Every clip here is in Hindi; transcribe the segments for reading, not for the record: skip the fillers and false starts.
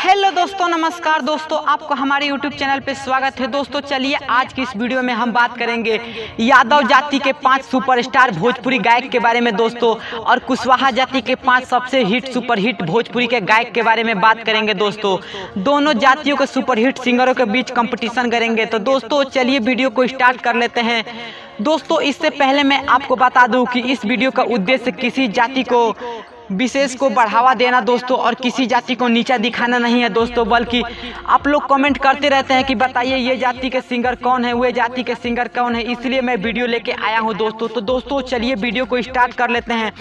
हेलो दोस्तों, नमस्कार दोस्तों, आपको हमारे YouTube चैनल पे स्वागत है। दोस्तों चलिए आज की इस वीडियो में हम बात करेंगे यादव जाति के 5 सुपरस्टार भोजपुरी गायक के बारे में दोस्तों, और कुशवाहा जाति के 5 सबसे सुपरहिट भोजपुरी के गायक के बारे में बात करेंगे दोस्तों। दोनों जातियों के सुपरहिट सिंगरों के बीच कंपटीशन करेंगे। तो दोस्तों चलिए वीडियो को स्टार्ट कर लेते हैं। दोस्तों इससे पहले मैं आपको बता दूं कि इस वीडियो का उद्देश्य किसी जाति को विशेष को बढ़ावा देना दोस्तों और किसी जाति को नीचा दिखाना नहीं है दोस्तों, बल्कि आप लोग कमेंट करते रहते हैं कि बताइए ये जाति के सिंगर कौन है, वे जाति के सिंगर कौन है, इसलिए मैं वीडियो लेके आया हूं दोस्तों। तो दोस्तों चलिए वीडियो को स्टार्ट कर लेते हैं।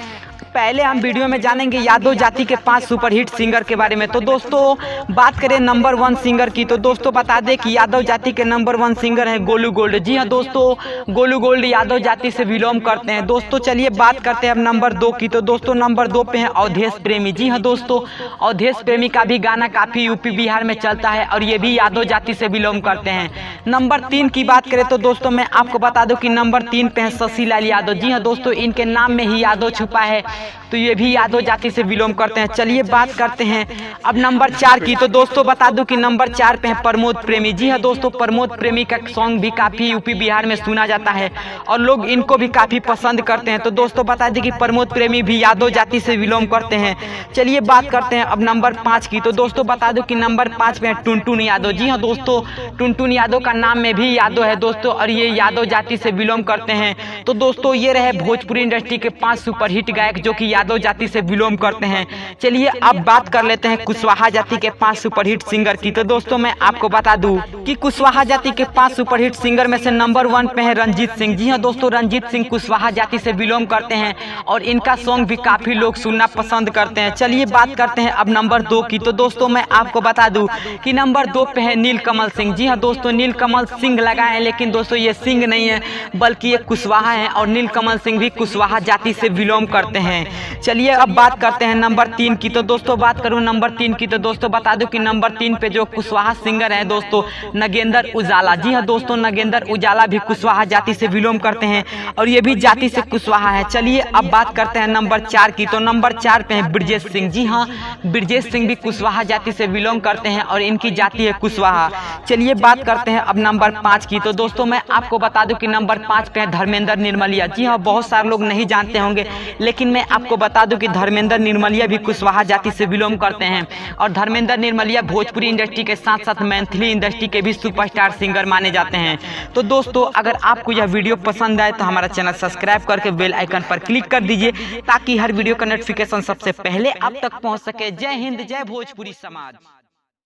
पहले हम वीडियो में जानेंगे यादव जाति के 5 सुपरहिट सिंगर के बारे में। तो दोस्तों बात करें नंबर 1 सिंगर की, तो दोस्तों बता दें कि यादव जाति के नंबर 1 सिंगर हैं गोलू गोल्ड। जी हाँ दोस्तों, गोलू गोल्ड यादव जाति से बिलोंग करते हैं। दोस्तों चलिए बात करते हैं अब नंबर 2 की। तो दोस्तों नंबर 2 पे है अवधेश प्रेमी। जी हाँ दोस्तों, अवधेश प्रेमी का भी गाना काफ़ी यूपी बिहार में चलता है और ये भी यादव जाति से बिलोंग करते हैं। नंबर 3 की बात करें तो दोस्तों मैं आपको बता दूं कि नंबर 3 पे है शशि लाल यादव। जी हाँ दोस्तों, इनके नाम में ही यादव छुपा है, तो ये भी यादव जाति से बिलोंग करते हैं। चलिए बात करते हैं अब नंबर 4 की। तो दोस्तों बता दूं कि नंबर 4 पे है प्रमोद प्रेमी। जी हाँ दोस्तों, प्रमोद प्रेमी का सॉन्ग भी काफ़ी यूपी बिहार में सुना जाता है और लोग इनको भी काफ़ी पसंद करते हैं। तो दोस्तों बता दें कि प्रमोद प्रेमी भी यादव जाति से बिलोंग करते हैं। चलिए बात करते हैं अब नंबर 5 की। तो दोस्तों बता दूं कि नंबर 5 पे है टुनटुन यादव। जी हाँ दोस्तों, टुनटुन यादव का नाम में भी यादव है दोस्तों और ये यादव जाति से बिलोंग करते हैं। तो दोस्तों ये रहे भोजपुरी इंडस्ट्री के 5 सुपरहिट गायक जो कि यादव जाति से बिलोंग करते हैं। चलिए अब बात कर लेते हैं कुशवाहा जाति के 5 सुपरहिट सिंगर की। तो दोस्तों मैं आपको बता दूं कि कुशवाहा जाति के 5 सुपरहिट सिंगर में से नंबर 1 पे है रंजीत सिंह। जी हाँ दोस्तों, रंजीत सिंह कुशवाहा जाति से बिलोंग करते हैं और इनका सॉन्ग भी काफी लोग सुनना पसंद करते हैं। चलिए बात करते हैं अब नंबर 2 की। तो दोस्तों मैं आपको बता दूं कि नंबर 2 पे है नीलकमल सिंह। जी हाँ दोस्तों, नीलकमल सिंह लगाए हैं, लेकिन दोस्तों ये सिंह नहीं है बल्कि ये कुशवाहा है और नीलकमल सिंह भी कुशवाहा जाति से बिलोंग करते हैं। चलिए अब बात करते हैं नंबर 3 की। तो दोस्तों बात करूं नंबर 3 की, तो दोस्तों बता दूं कि नंबर 3 पे जो कुशवाहा सिंगर है दोस्तों नगेंद्र उजाला। जी हाँ दोस्तों, नगेंद्र उजाला भी कुशवाहा जाति से बिलोंग करते हैं और ये भी जाति से कुशवाहा है। चलिए अब बात करते हैं नंबर 4 की। तो नंबर 4 पे है ब्रजेश सिंह। जी हाँ, ब्रजेश सिंह भी कुशवाहा जाति से बिलोंग करते हैं और इनकी जाति है कुशवाहा। चलिए बात करते हैं अब नंबर 5 की। तो दोस्तों मैं आपको बता दूं कि नंबर 5 पे है धर्मेंद्र निर्मलिया। जी हाँ, बहुत सारे लोग नहीं जानते होंगे, लेकिन मैं आपको बता दूं कि धर्मेंद्र निर्मलिया भी कुशवाहा जाति से बिलोंग करते हैं और धर्मेंद्र निर्मलिया भोजपुरी इंडस्ट्री के साथ साथ मैथिली इंडस्ट्री के भी सुपरस्टार सिंगर माने जाते हैं। तो दोस्तों अगर आपको यह वीडियो पसंद आए तो हमारा चैनल सब्सक्राइब करके बेल आइकन पर क्लिक कर दीजिए ताकि हर वीडियो का नोटिफिकेशन सबसे पहले आप तक पहुंच सके। जय हिंद, जय भोजपुरी समाज।